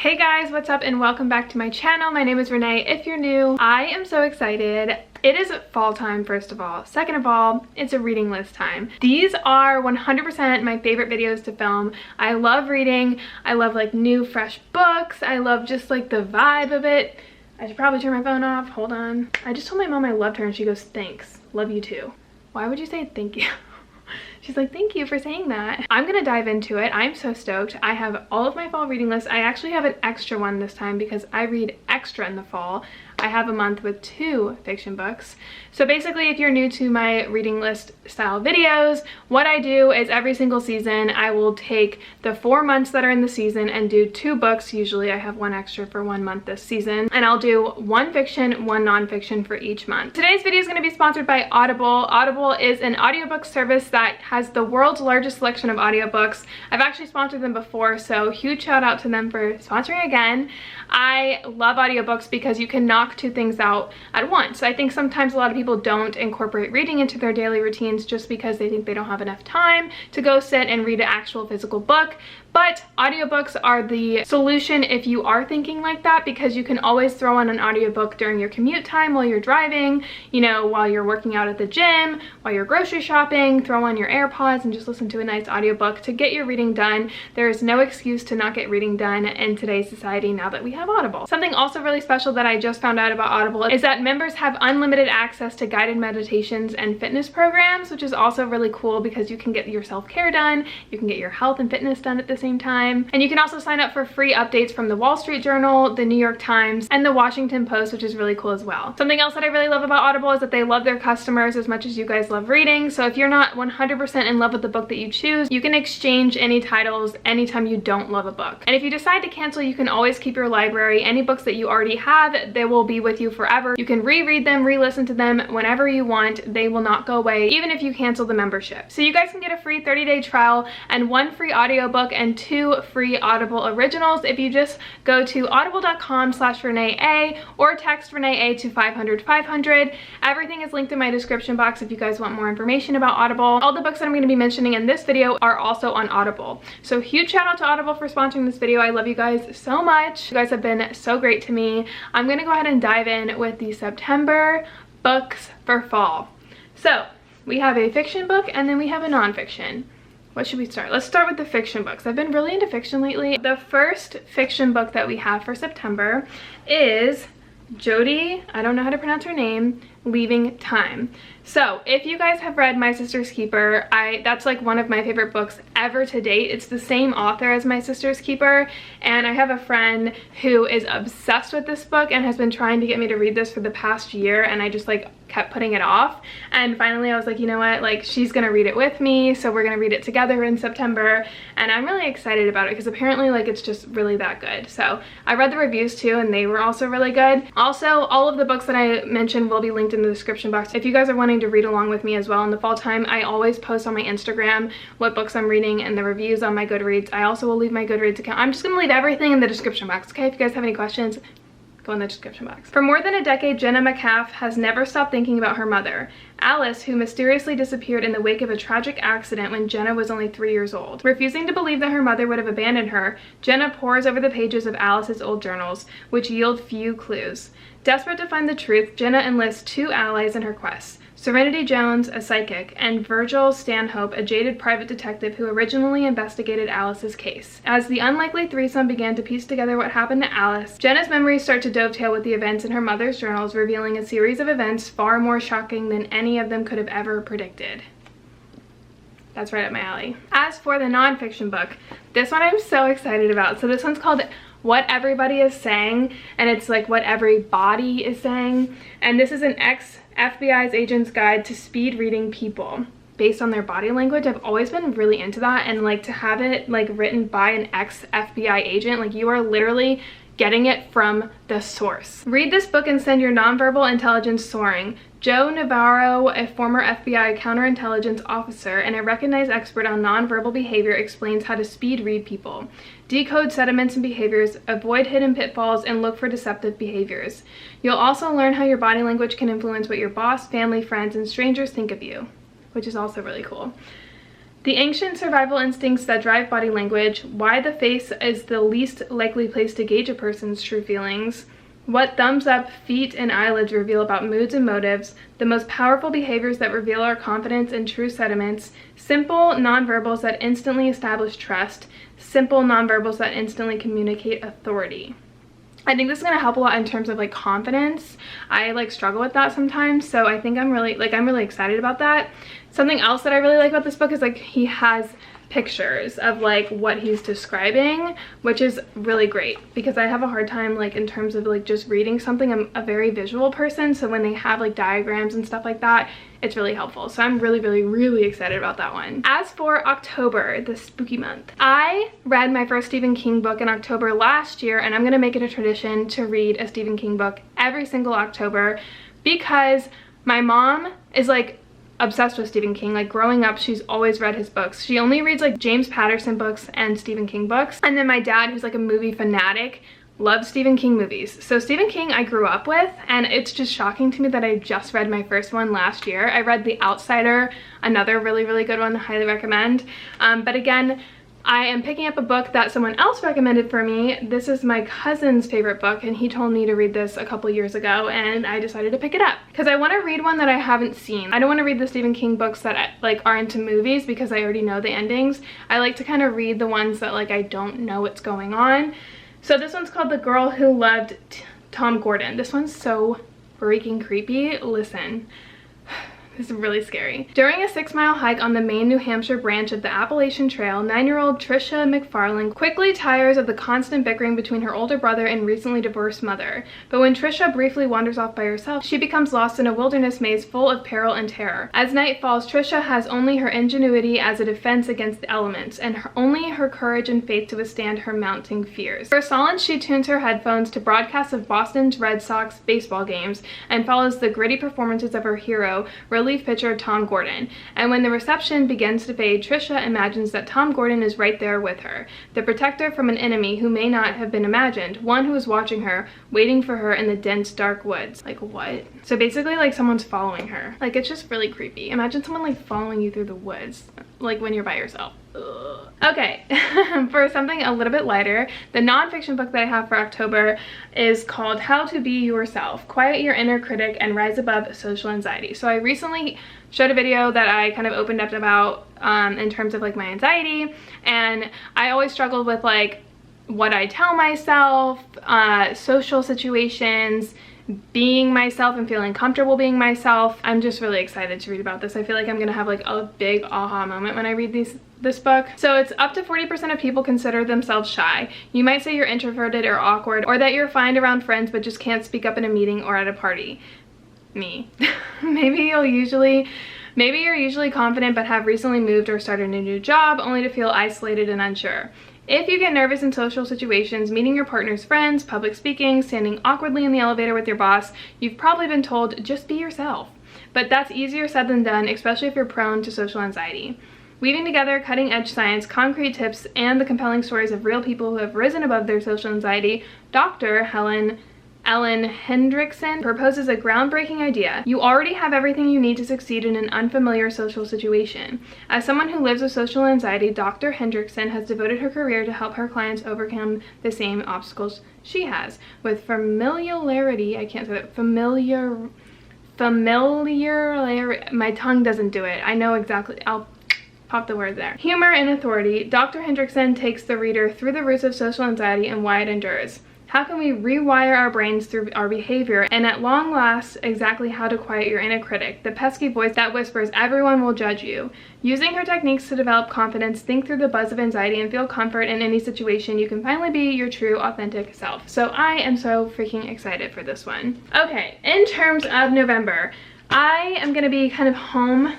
Hey guys, what's up and welcome back to my channel. My name is Renee. If you're new, I am so excited. It is fall time, first of all. Second of all, it's a reading list time. These are 100% my favorite videos to film. I love reading. I love like new, fresh books. I love just like the vibe of it. I should probably turn my phone off. Hold on. I just told my mom I loved her and she goes, thanks. Love you too. Why would you say thank you? She's like, thank you for saying that. I'm gonna dive into it. I'm so stoked. I have all of my fall reading lists. I actually have an extra one this time because I read extra in the fall. I have a month with 2 fiction books. So basically, if you're new to my reading list style videos, what I do is every single season, I will take the 4 months that are in the season and do 2 books. Usually I have 1 extra for 1 month this season. And I'll do 1 fiction, 1 nonfiction for each month. Today's video is gonna be sponsored by Audible. Audible is an audiobook service that has the world's largest selection of audiobooks. I've actually sponsored them before, so huge shout out to them for sponsoring again. I love audiobooks because you can knock 2 things out at once. I think sometimes a lot of people don't incorporate reading into their daily routines just because they think they don't have enough time to go sit and read an actual physical book. But audiobooks are the solution if you are thinking like that, because you can always throw on an audiobook during your commute time while you're driving, you know, while you're working out at the gym, while you're grocery shopping, throw on your AirPods and just listen to a nice audiobook to get your reading done. There is no excuse to not get reading done in today's society now that we have Audible. Something also really special that I just found out about Audible is that members have unlimited access to guided meditations and fitness programs, which is also really cool because you can get your self-care done, you can get your health and fitness done at the same time. And you can also sign up for free updates from the Wall Street Journal, the New York Times, and the Washington Post, which is really cool as well. Something else that I really love about Audible is that they love their customers as much as you guys love reading. So if you're not 100% in love with the book that you choose, you can exchange any titles anytime you don't love a book. And if you decide to cancel, you can always keep your library. Any books that you already have, they will be with you forever. You can reread them, re-listen to them whenever you want. They will not go away, even if you cancel the membership. So you guys can get a free 30-day trial and 1 free audiobook and 2 free Audible originals if you just go to audible.com/ReneeA or text Renee A to 500-500. Everything is linked in my description box if you guys want more information about Audible. All the books that I'm going to be mentioning in this video are also on Audible. So huge shout out to Audible for sponsoring this video. I love you guys so much. You guys have been so great to me. I'm going to go ahead and dive in with the September books for fall. So we have a fiction book and then we have a nonfiction. What should we start? Let's start with the fiction books. I've been really into fiction lately. The first fiction book that we have for September is Jody, I don't know how to pronounce her name, Leaving Time. So if you guys have read My Sister's Keeper, that's like one of my favorite books ever to date. It's the same author as My Sister's Keeper, and I have a friend who is obsessed with this book and has been trying to get me to read this for the past year, and I just like kept putting it off. And finally I was like, you know what, like she's gonna read it with me, so we're gonna read it together in September, and I'm really excited about it because apparently like it's just really that good. So I read the reviews too and they were also really good. Also, all of the books that I mentioned will be linked in the description box if you guys are wanting to read along with me as well in the fall time. I always post on my Instagram what books I'm reading and the reviews on my Goodreads. I also will leave my Goodreads account. I'm just gonna leave everything in the description box, okay? If you guys have any questions, go in the description box. For more than a decade, Jenna McCaff has never stopped thinking about her mother, Alice, who mysteriously disappeared in the wake of a tragic accident when Jenna was only 3 years old. Refusing to believe that her mother would have abandoned her, Jenna pores over the pages of Alice's old journals, which yield few clues. Desperate to find the truth, Jenna enlists 2 allies in her quest: Serenity Jones, a psychic, and Virgil Stanhope, a jaded private detective who originally investigated Alice's case. As the unlikely threesome began to piece together what happened to Alice, Jenna's memories start to dovetail with the events in her mother's journals, revealing a series of events far more shocking than any of them could have ever predicted. That's right up my alley. As for the nonfiction book, this one I'm so excited about. So this one's called What Everybody Is Saying, and it's like what everybody is saying. And this is an ex-FBI's agent's guide to speed reading people based on their body language. I've always been really into that, and like to have it like written by an ex-FBI agent, like you are literally getting it from the source. Read this book and send your nonverbal intelligence soaring. Joe Navarro, a former FBI counterintelligence officer and a recognized expert on nonverbal behavior, explains how to speed read people, decode sentiments and behaviors, avoid hidden pitfalls, and look for deceptive behaviors. You'll also learn how your body language can influence what your boss, family, friends, and strangers think of you, which is also really cool. The ancient survival instincts that drive body language, why the face is the least likely place to gauge a person's true feelings, what thumbs up, feet, and eyelids reveal about moods and motives, the most powerful behaviors that reveal our confidence and true sentiments, simple nonverbals that instantly establish trust, simple nonverbals that instantly communicate authority. I think this is going to help a lot in terms of like confidence. I like struggle with that sometimes, so I think I'm really excited about that. Something else that I really like about this book is like he has pictures of like what he's describing, which is really great because I have a hard time like in terms of like just reading something. I'm a very visual person, so when they have like diagrams and stuff like that, it's really helpful. So I'm really excited about that one. As for October, the spooky month, I read my first Stephen King book in October last year, and I'm gonna make it a tradition to read a Stephen King book every single October because my mom is like obsessed with Stephen King. Like growing up, she's always read his books. She only reads like James Patterson books and Stephen King books. And then my dad, who's like a movie fanatic, loves Stephen King movies. So Stephen King I grew up with, and it's just shocking to me that I just read my first one last year. I read The Outsider, another really good one, highly recommend. But again, I am picking up a book that someone else recommended for me. This is my cousin's favorite book, and he told me to read this a couple years ago, and I decided to pick it up because I want to read one that I haven't seen. I don't want to read the Stephen King books that like are into movies because I already know the endings. I like to kind of read the ones that like I don't know what's going on. So this one's called The Girl Who Loved Tom Gordon. This one's so freaking creepy. Listen. This is really scary. During a 6-mile hike on the Maine, New Hampshire branch of the Appalachian Trail, 9-year-old Tricia McFarlane quickly tires of the constant bickering between her older brother and recently divorced mother. But when Tricia briefly wanders off by herself, she becomes lost in a wilderness maze full of peril and terror. As night falls, Tricia has only her ingenuity as a defense against the elements, and only her courage and faith to withstand her mounting fears. For solace, she tunes her headphones to broadcasts of Boston's Red Sox baseball games and follows the gritty performances of her hero, relief pitcher Tom Gordon. And when the reception begins to fade, Tricia imagines that Tom Gordon is right there with her, the protector from an enemy who may not have been imagined, one who is watching her, waiting for her in the dense dark woods. Like what? So basically like someone's following her. Like it's just really creepy. Imagine someone like following you through the woods, like when you're by yourself. Ugh. Okay, for something a little bit lighter, the nonfiction book that I have for October is called How to Be Yourself, Quiet Your Inner Critic and Rise Above Social Anxiety. So I recently showed a video that I kind of opened up about in terms of like my anxiety, and I always struggled with like what I tell myself, social situations, being myself and feeling comfortable being myself. I'm just really excited to read about this. I feel like I'm gonna have like a big aha moment when I read this book. So it's up to 40% of people consider themselves shy. You might say you're introverted or awkward, or that you're fine around friends but just can't speak up in a meeting or at a party. Me. Maybe you're usually confident but have recently moved or started a new job only to feel isolated and unsure. If you get nervous in social situations, meeting your partner's friends, public speaking, standing awkwardly in the elevator with your boss, you've probably been told, just be yourself. But that's easier said than done, especially if you're prone to social anxiety. Weaving together cutting-edge science, concrete tips, and the compelling stories of real people who have risen above their social anxiety, Dr. Ellen Hendrickson proposes a groundbreaking idea. You already have everything you need to succeed in an unfamiliar social situation. As someone who lives with social anxiety, Dr. Hendrickson has devoted her career to help her clients overcome the same obstacles she has. With familiarity, I can't say that, familiar, my tongue doesn't do it. I know exactly, I'll pop the word there. Humor and authority, Dr. Hendrickson takes the reader through the roots of social anxiety and why it endures. How can we rewire our brains through our behavior, and at long last, exactly how to quiet your inner critic, the pesky voice that whispers everyone will judge you. Using her techniques to develop confidence, think through the buzz of anxiety, and feel comfort in any situation, you can finally be your true, authentic self. So I am so freaking excited for this one. Okay, in terms of November, I am gonna be kind of home.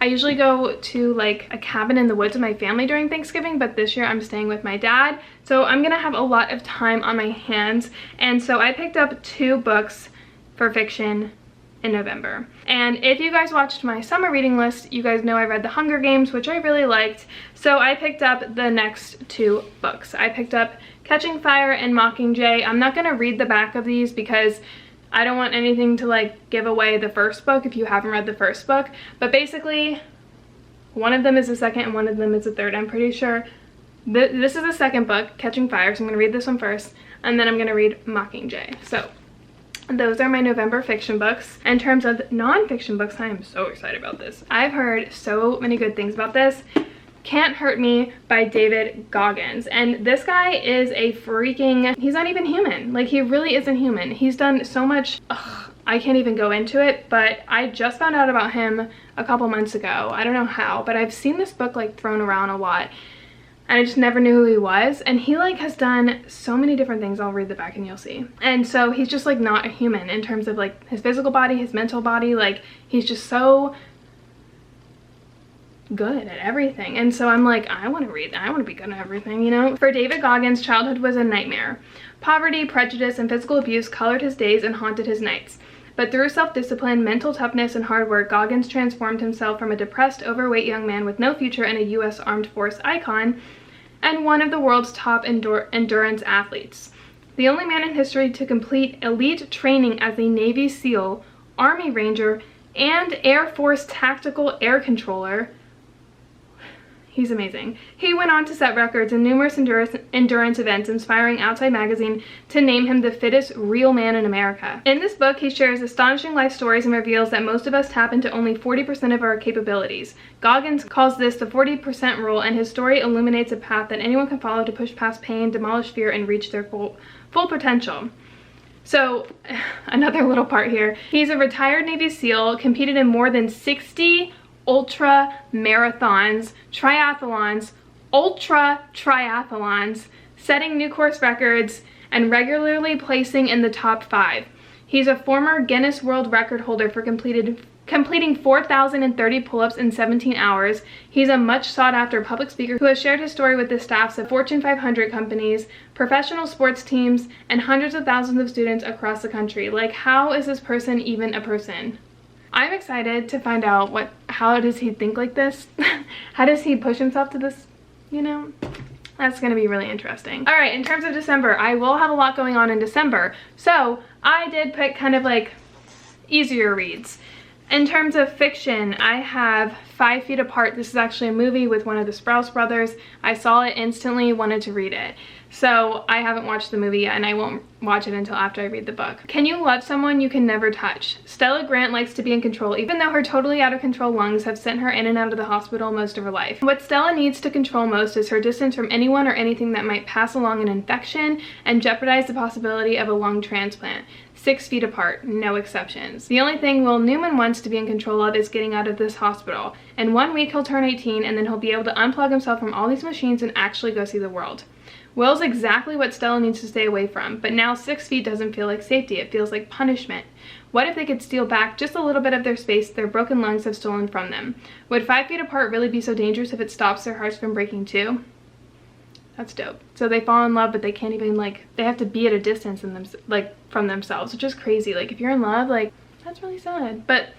I usually go to like a cabin in the woods with my family during Thanksgiving, but this year I'm staying with my dad. So I'm gonna have a lot of time on my hands. And so I picked up 2 books for fiction in November. And if you guys watched my summer reading list, you guys know I read The Hunger Games, which I really liked. So I picked up the next 2 books. I picked up Catching Fire and Mockingjay. I'm not gonna read the back of these because I don't want anything to like give away the first book if you haven't read the first book, but basically One of them is the second and one of them is the third. I'm pretty sure this is the second book, Catching Fire, so I'm going to read this one first, and then I'm going to read Mockingjay. So those are my November fiction books. In terms of non-fiction books, I am so excited about this. I've heard so many good things about this. Can't Hurt Me by David Goggins. And this guy is a freaking, he's not even human. Like, he really isn't human. He's done so much, I can't even go into it, but I just found out about him a couple months ago. I don't know how, but I've seen this book like thrown around a lot. And I just never knew who he was. And he like has done so many different things. I'll read the back and you'll see. And so he's just like not a human in terms of like his physical body, his mental body. Like, he's just so good at everything. And so I'm like, I want to read that. I want to be good at everything, you know? For David Goggins, childhood was a nightmare. Poverty, prejudice, and physical abuse colored his days and haunted his nights. But through self-discipline, mental toughness, and hard work, Goggins transformed himself from a depressed, overweight young man with no future and a U.S. Armed Force icon and one of the world's top endurance athletes. The only man in history to complete elite training as a Navy SEAL, Army Ranger, and Air Force Tactical Air Controller. He's amazing. He went on to set records in numerous endurance events, inspiring Outside Magazine to name him the fittest real man in America. In this book, he shares astonishing life stories and reveals that most of us tap into only 40% of our capabilities. Goggins calls this the 40% rule, and his story illuminates a path that anyone can follow to push past pain, demolish fear, and reach their full potential. So, another little part here. He's a retired Navy SEAL, competed in more than 60 ultra marathons, ultra triathlons, setting new course records, and regularly placing in the top 5. He's a former Guinness World Record holder for completing 4,030 pull-ups in 17 hours. He's a much sought-after public speaker who has shared his story with the staffs of Fortune 500 companies, professional sports teams, and hundreds of thousands of students across the country. Like, how is this person even a person? I'm excited to find out how does he think like this? How does he push himself to this, you know? That's gonna be really interesting. All right, in terms of December, I will have a lot going on in December. So I did pick kind of like easier reads. In terms of fiction, I have 5 Feet Apart. This is actually a movie with one of the Sprouse brothers. I saw it instantly, wanted to read it. So I haven't watched the movie yet, and I won't watch it until after I read the book. Can you love someone you can never touch? Stella Grant likes to be in control, even though her totally out of control lungs have sent her in and out of the hospital most of her life. What Stella needs to control most is her distance from anyone or anything that might pass along an infection and jeopardize the possibility of a lung transplant. 6 feet apart, no exceptions. The only thing Will Newman wants to be in control of is getting out of this hospital. In 1 week he'll turn 18, and then he'll be able to unplug himself from all these machines and actually go see the world. Will's exactly what Stella needs to stay away from, but now 6 feet doesn't feel like safety, it feels like punishment. What if they could steal back just a little bit of their space their broken lungs have stolen from them? Would 5 feet apart really be so dangerous if it stops their hearts from breaking too? That's dope. So they fall in love, but they can't even, like, they have to be at a distance from themselves, which is crazy. Like, if you're in love, like, that's really sad. But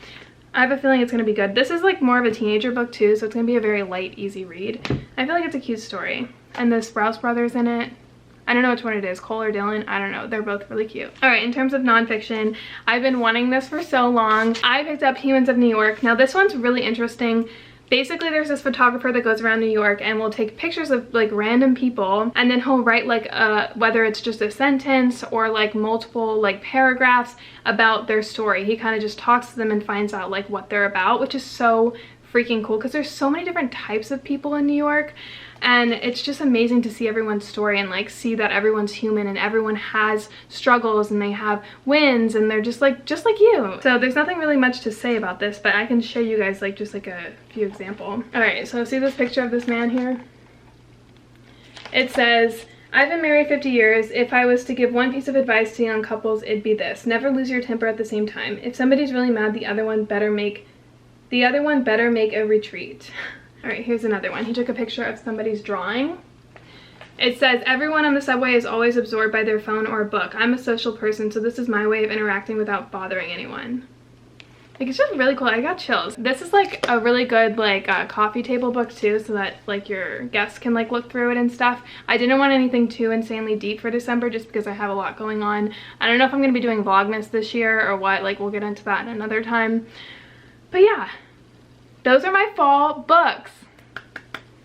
I have a feeling it's gonna be good. This is like more of a teenager book too, so it's gonna be a very light, easy read. I feel like it's a cute story. And the Sprouse brothers in it, I don't know which one it is, Cole or Dylan, I don't know. They're both really cute. All right, in terms of nonfiction, I've been wanting this for so long. I picked up Humans of New York. Now this one's really interesting. Basically, there's this photographer that goes around New York and will take pictures of like random people, and then he'll write like whether it's just a sentence or like multiple like paragraphs about their story. He kind of just talks to them and finds out like what they're about, which is so freaking cool because there's so many different types of people in New York. And it's just amazing to see everyone's story and like see that everyone's human and everyone has struggles and they have wins and they're just like you. So there's nothing really much to say about this, but I can show you guys like just like a few examples. All right, so see this picture of this man here? It says, I've been married 50 years. If I was to give one piece of advice to young couples, it'd be this: never lose your temper at the same time. If somebody's really mad, the other one better make a retreat. All right, here's another one. He took a picture of somebody's drawing. It says, everyone on the subway is always absorbed by their phone or a book. I'm a social person, so this is my way of interacting without bothering anyone. Like, it's just really cool. I got chills. This is like a really good like coffee table book too, so that like your guests can like look through it and stuff. I didn't want anything too insanely deep for December just because I have a lot going on. I don't know if I'm gonna be doing Vlogmas this year or what. Like, we'll get into that another time. But yeah. those are my fall books.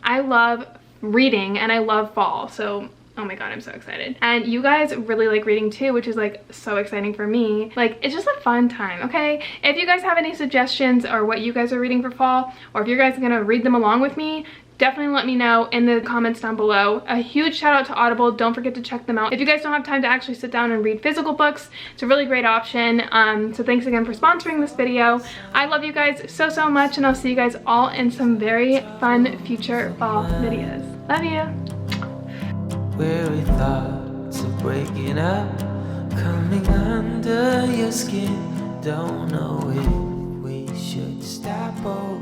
I love reading and I love fall, so oh my god, I'm so excited. And you guys really like reading too, which is like so exciting for me. Like, it's just a fun time, okay? If you guys have any suggestions or what you guys are reading for fall, or if you guys are gonna read them along with me, definitely let me know in the comments down below. A huge shout out to Audible. Don't forget to check them out. If you guys don't have time to actually sit down and read physical books, it's a really great option. So thanks again for sponsoring this video. I love you guys so, so much, and I'll see you guys all in some very fun future fall videos. Love you. Weary thoughts of breaking up, coming under your skin. Don't know if we should stop or